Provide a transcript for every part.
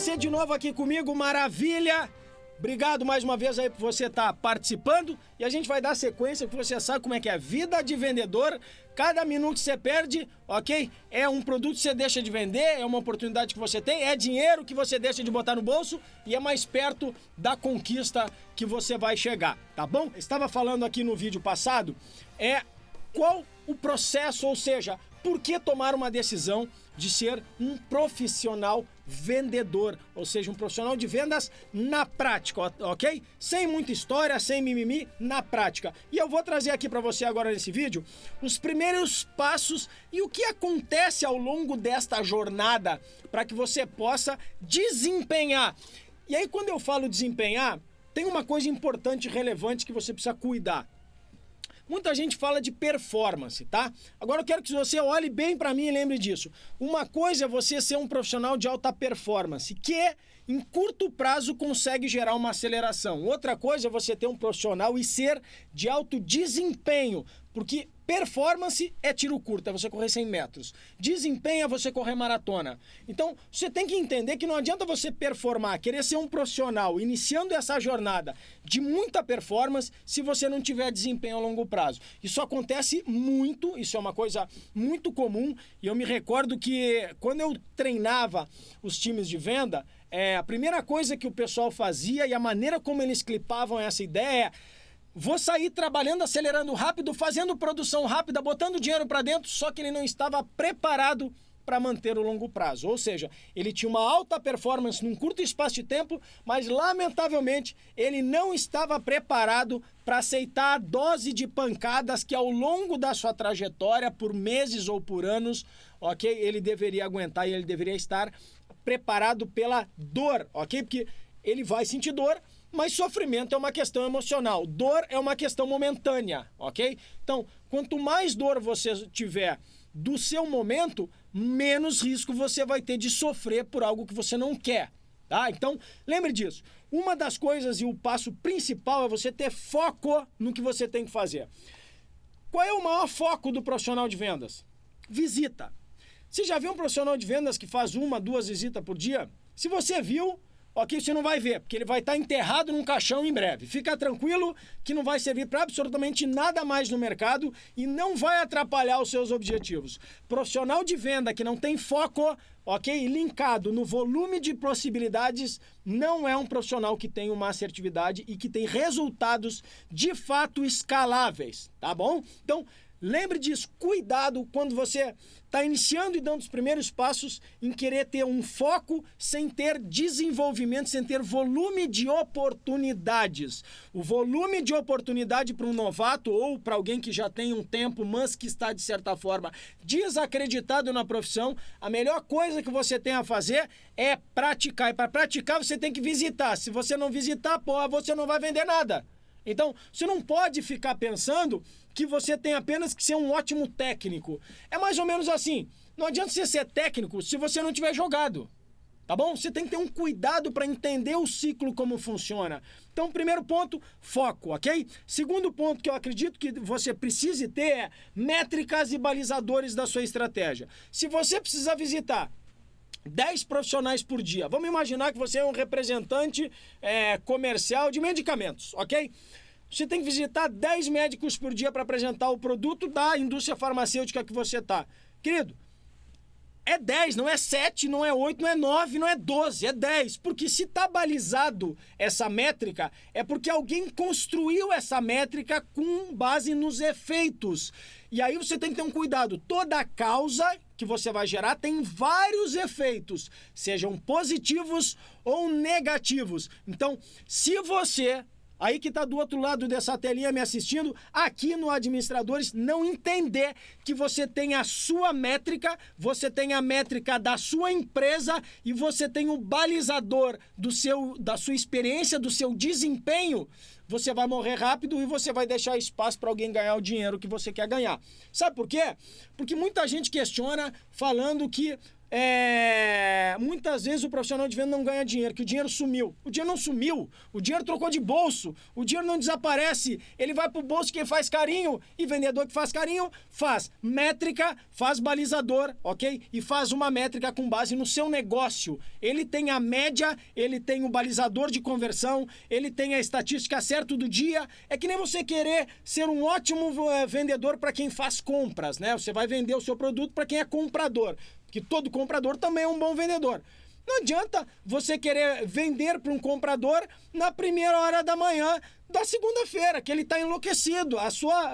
você de novo aqui comigo, maravilha! Obrigado mais uma vez aí por você estar participando e a gente vai dar sequência, porque você sabe como é que é a vida de vendedor. Cada minuto que você perde, ok? É um produto que você deixa de vender, é uma oportunidade que você tem, é dinheiro que você deixa de botar no bolso e é mais perto da conquista que você vai chegar, tá bom? Estava falando aqui no vídeo passado, qual o processo, ou seja, por que tomar uma decisão de ser um profissional vendedor, ou seja, um profissional de vendas na prática, ok? Sem muita história, sem mimimi, na prática. E eu vou trazer aqui para você agora nesse vídeo os primeiros passos e o que acontece ao longo desta jornada para que você possa desempenhar. E aí, quando eu falo desempenhar, tem uma coisa importante e relevante que você precisa cuidar. Muita gente fala de performance, tá? Agora eu quero que você olhe bem para mim e lembre disso. Uma coisa é você ser um profissional de alta performance, que em curto prazo consegue gerar uma aceleração. Outra coisa é você ter um profissional e ser de alto desempenho, porque performance é tiro curto, é você correr 100 metros. Desempenho é você correr maratona. Então, você tem que entender que não adianta você performar, querer ser um profissional, iniciando essa jornada de muita performance, se você não tiver desempenho a longo prazo. Isso acontece muito, isso é uma coisa muito comum, e eu me recordo que quando eu treinava os times de venda, a primeira coisa que o pessoal fazia e a maneira como eles clipavam essa ideia vou sair trabalhando, acelerando rápido, fazendo produção rápida, botando dinheiro para dentro, só que ele não estava preparado para manter o longo prazo. Ou seja, ele tinha uma alta performance num curto espaço de tempo, mas lamentavelmente ele não estava preparado para aceitar a dose de pancadas que ao longo da sua trajetória, por meses ou por anos, ok, ele deveria aguentar e ele deveria estar preparado pela dor, ok? Porque ele vai sentir dor, mas sofrimento é uma questão emocional, dor é uma questão momentânea, ok? Então, quanto mais dor você tiver do seu momento, menos risco você vai ter de sofrer por algo que você não quer, tá? Então, lembre disso. Uma das coisas e o passo principal é você ter foco no que você tem que fazer. Qual é o maior foco do profissional de vendas? Visita. Você já viu um profissional de vendas que faz 1, 2 visitas por dia? Se você viu, ok, você não vai ver, porque ele vai estar enterrado num caixão em breve. Fica tranquilo que não vai servir para absolutamente nada mais no mercado e não vai atrapalhar os seus objetivos. Profissional de venda que não tem foco, ok, linkado no volume de possibilidades, não é um profissional que tem uma assertividade e que tem resultados de fato escaláveis, tá bom? Então, lembre disso, cuidado quando você está iniciando e dando os primeiros passos em querer ter um foco sem ter desenvolvimento, sem ter volume de oportunidades. O volume de oportunidade para um novato ou para alguém que já tem um tempo, mas que está, de certa forma, desacreditado na profissão, a melhor coisa que você tem a fazer é praticar. E para praticar você tem que visitar. Se você não visitar, porra, você não vai vender nada. Então, você não pode ficar pensando que você tem apenas que ser um ótimo técnico. É mais ou menos assim. Não adianta você ser técnico se você não tiver jogado. Tá bom? Você tem que ter um cuidado para entender o ciclo como funciona. Então, primeiro ponto, foco, ok? Segundo ponto que eu acredito que você precise ter é métricas e balizadores da sua estratégia. Se você precisa visitar 10 profissionais por dia. Vamos imaginar que você é um representante comercial de medicamentos, ok? Você tem que visitar 10 médicos por dia para apresentar o produto da indústria farmacêutica que você está. Querido, é 10, não é 7, não é 8, não é 9, não é 12, é 10. Porque se está balizado essa métrica, é porque alguém construiu essa métrica com base nos efeitos. E aí você tem que ter um cuidado. Toda causa que você vai gerar tem vários efeitos, sejam positivos ou negativos. Então, se você, aí que está do outro lado dessa telinha me assistindo, aqui no Administradores, não entender que você tem a sua métrica, você tem a métrica da sua empresa e você tem o balizador da sua experiência, do seu desempenho, você vai morrer rápido e você vai deixar espaço para alguém ganhar o dinheiro que você quer ganhar. Sabe por quê? Porque muita gente questiona falando que muitas vezes o profissional de venda não ganha dinheiro, que o dinheiro sumiu. O dinheiro não sumiu, o dinheiro trocou de bolso, o dinheiro não desaparece, ele vai pro bolso quem faz carinho, e vendedor que faz carinho faz métrica, faz balizador, ok? E faz uma métrica com base no seu negócio. Ele tem a média, ele tem o balizador de conversão, ele tem a estatística certa do dia. É que nem você querer ser um ótimo vendedor para quem faz compras, né? Você vai vender o seu produto para quem é comprador, que todo comprador também é um bom vendedor. Não adianta você querer vender para um comprador na primeira hora da manhã da segunda-feira, que ele está enlouquecido.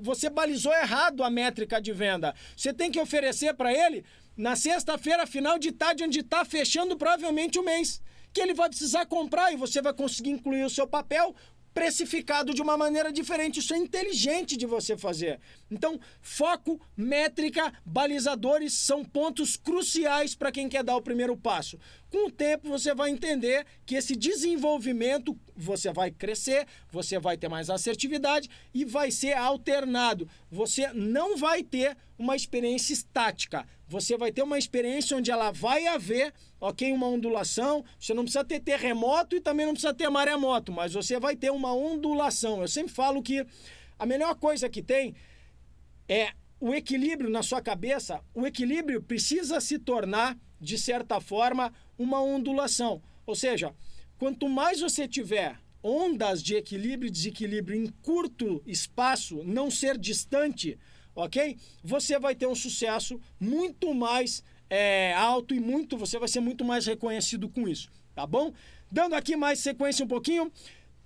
Você balizou errado a métrica de venda. Você tem que oferecer para ele na sexta-feira, final de tarde, onde está fechando provavelmente o mês, que ele vai precisar comprar e você vai conseguir incluir o seu papel precificado de uma maneira diferente. Isso é inteligente de você fazer. Então, foco, métrica, balizadores são pontos cruciais para quem quer dar o primeiro passo. Com o tempo, você vai entender que esse desenvolvimento, você vai crescer, você vai ter mais assertividade e vai ser alternado. Você não vai ter uma experiência estática. Você vai ter uma experiência onde ela vai haver, ok, uma ondulação. Você não precisa ter terremoto e também não precisa ter maremoto, mas você vai ter uma ondulação. Eu sempre falo que a melhor coisa que tem é o equilíbrio na sua cabeça. O equilíbrio precisa se tornar, de certa forma, uma ondulação. Ou seja, quanto mais você tiver ondas de equilíbrio e desequilíbrio em curto espaço, não ser distante, ok? Você vai ter um sucesso muito mais alto e você vai ser muito mais reconhecido com isso, tá bom? Dando aqui mais sequência um pouquinho,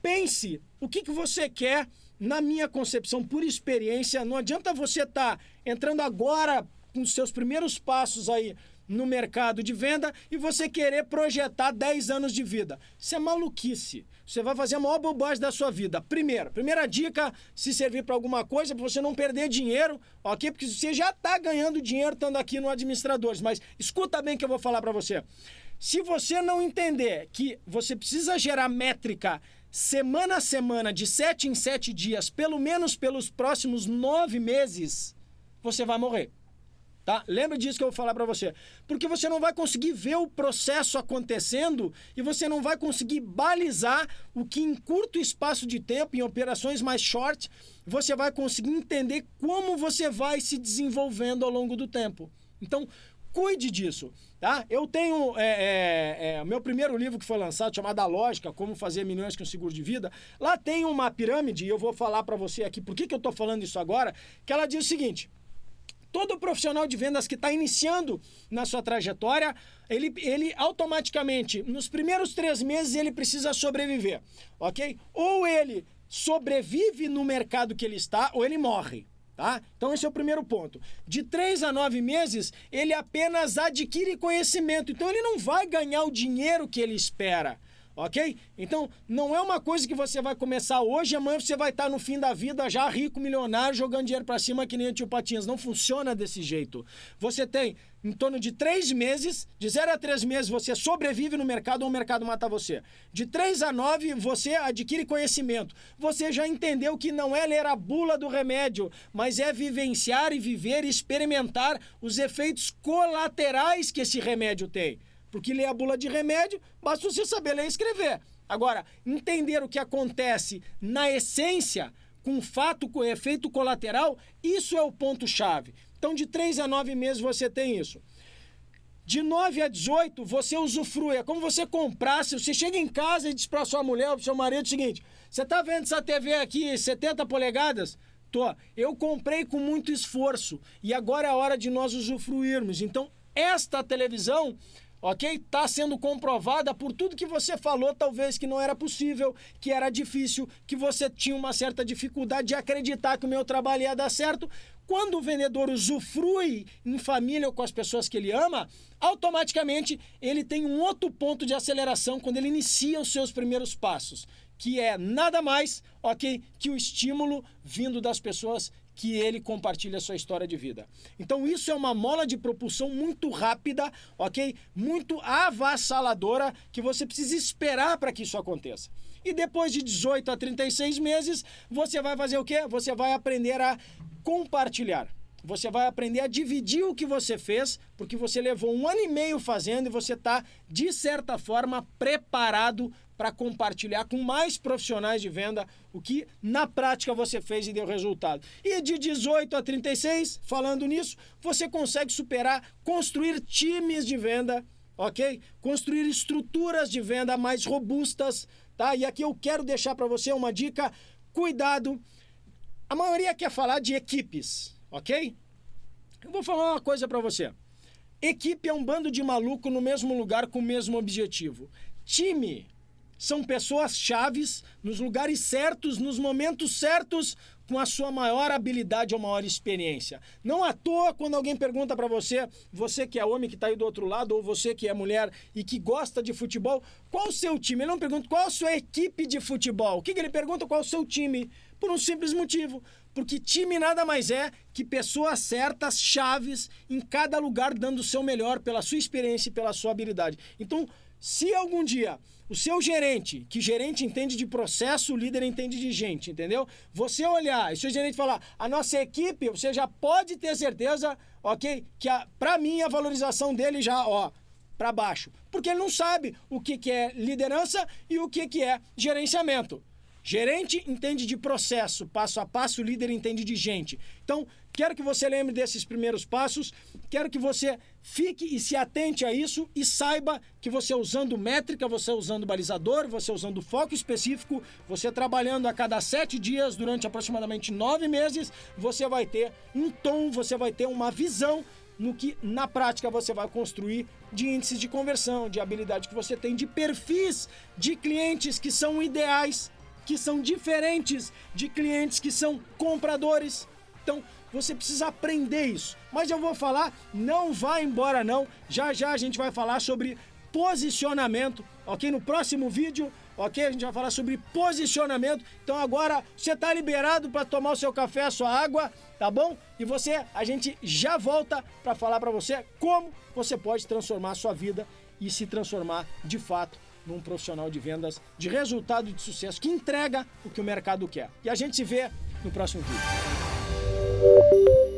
pense o que você quer. Na minha concepção, por experiência, não adianta você estar entrando agora com os seus primeiros passos aí no mercado de venda e você querer projetar 10 anos de vida. Isso é maluquice. Você vai fazer a maior bobagem da sua vida. Primeira dica, se servir para alguma coisa, para você não perder dinheiro, ok? Porque você já está ganhando dinheiro estando aqui no Administradores, mas escuta bem o que eu vou falar para você. Se você não entender que você precisa gerar métrica semana a semana, de 7 em 7 dias, pelo menos pelos próximos 9 meses, você vai morrer. Tá? Lembra disso que eu vou falar para você. Porque você não vai conseguir ver o processo acontecendo e você não vai conseguir balizar o que em curto espaço de tempo, em operações mais short, você vai conseguir entender como você vai se desenvolvendo ao longo do tempo. Então, cuide disso, tá? Eu tenho meu primeiro livro que foi lançado, chamado A Lógica, Como Fazer Milhões com Seguro de Vida. Lá tem uma pirâmide, e eu vou falar para você aqui por que eu estou falando isso agora, que ela diz o seguinte: todo profissional de vendas que está iniciando na sua trajetória, ele automaticamente, nos primeiros 3 meses, ele precisa sobreviver, ok? Ou ele sobrevive no mercado que ele está, ou ele morre. Tá? Então esse é o primeiro ponto. De 3 a 9 meses, ele apenas adquire conhecimento. Então ele não vai ganhar o dinheiro que ele espera. Ok? Então, não é uma coisa que você vai começar hoje, amanhã você vai estar no fim da vida já rico, milionário, jogando dinheiro pra cima que nem o tio Patinhas. Não funciona desse jeito. Você tem em torno de 3 meses, de 0 a 3 meses você sobrevive no mercado ou o mercado mata você. De 3 a 9 você adquire conhecimento. Você já entendeu que não é ler a bula do remédio, mas é vivenciar e viver e experimentar os efeitos colaterais que esse remédio tem. Porque ler a bula de remédio, basta você saber ler e escrever. Agora, entender o que acontece na essência, com fato, com efeito colateral, isso é o ponto-chave. Então, de 3 a 9 meses você tem isso. De 9 a 18, você usufrui. É como você comprasse, você chega em casa e diz para sua mulher ou para seu marido o seguinte: você está vendo essa TV aqui, 70 polegadas? Tô. Eu comprei com muito esforço e agora é a hora de nós usufruirmos. Então, esta televisão, ok? Está sendo comprovada por tudo que você falou, talvez que não era possível, que era difícil, que você tinha uma certa dificuldade de acreditar que o meu trabalho ia dar certo. Quando o vendedor usufrui em família ou com as pessoas que ele ama, automaticamente ele tem um outro ponto de aceleração quando ele inicia os seus primeiros passos, que é nada mais, ok, que o estímulo vindo das pessoas que ele compartilha a sua história de vida. Então isso é uma mola de propulsão muito rápida, ok? Muito avassaladora, que você precisa esperar para que isso aconteça. E depois de 18 a 36 meses, você vai fazer o quê? Você vai aprender a compartilhar. você vai aprender a dividir o que você fez, porque você levou 1 ano e meio fazendo e você está, de certa forma, preparado para compartilhar com mais profissionais de venda o que na prática você fez e deu resultado. E de 18 a 36, falando nisso, você consegue superar, construir times de venda, ok? Construir estruturas de venda mais robustas, tá? E aqui eu quero deixar para você uma dica, cuidado. A maioria quer falar de equipes, ok? Eu vou falar uma coisa para você. Equipe é um bando de maluco no mesmo lugar com o mesmo objetivo. Time são pessoas chaves nos lugares certos, nos momentos certos, com a sua maior habilidade ou maior experiência. Não à toa, quando alguém pergunta para você, você que é homem que está aí do outro lado, ou você que é mulher e que gosta de futebol, qual o seu time? Ele não pergunta qual a sua equipe de futebol. O que ele pergunta? Qual o seu time? Por um simples motivo. Porque time nada mais é que pessoas certas, chaves, em cada lugar dando o seu melhor pela sua experiência e pela sua habilidade. Então, se algum dia o seu gerente, que gerente entende de processo, o líder entende de gente, entendeu? Você olhar e seu gerente falar, a nossa equipe, você já pode ter certeza, ok? Que pra mim a valorização dele já, ó, pra baixo. Porque ele não sabe o que é liderança e o que é gerenciamento. Gerente entende de processo, passo a passo, o líder entende de gente. Então, quero que você lembre desses primeiros passos, quero que você fique e se atente a isso e saiba que você usando métrica, você usando balizador, você usando foco específico, você trabalhando a cada 7 dias durante aproximadamente 9 meses, você vai ter um tom, você vai ter uma visão no que na prática você vai construir de índices de conversão, de habilidade que você tem, de perfis de clientes que são ideais, que são diferentes de clientes que são compradores. Então, você precisa aprender isso. Mas eu vou falar, não vai embora não. Já já a gente vai falar sobre posicionamento, ok? No próximo vídeo, ok? A gente vai falar sobre posicionamento. Então agora você está liberado para tomar o seu café, a sua água, tá bom? E a gente já volta para falar para você como você pode transformar a sua vida e se transformar de fato num profissional de vendas de resultado e de sucesso que entrega o que o mercado quer. E a gente se vê no próximo vídeo.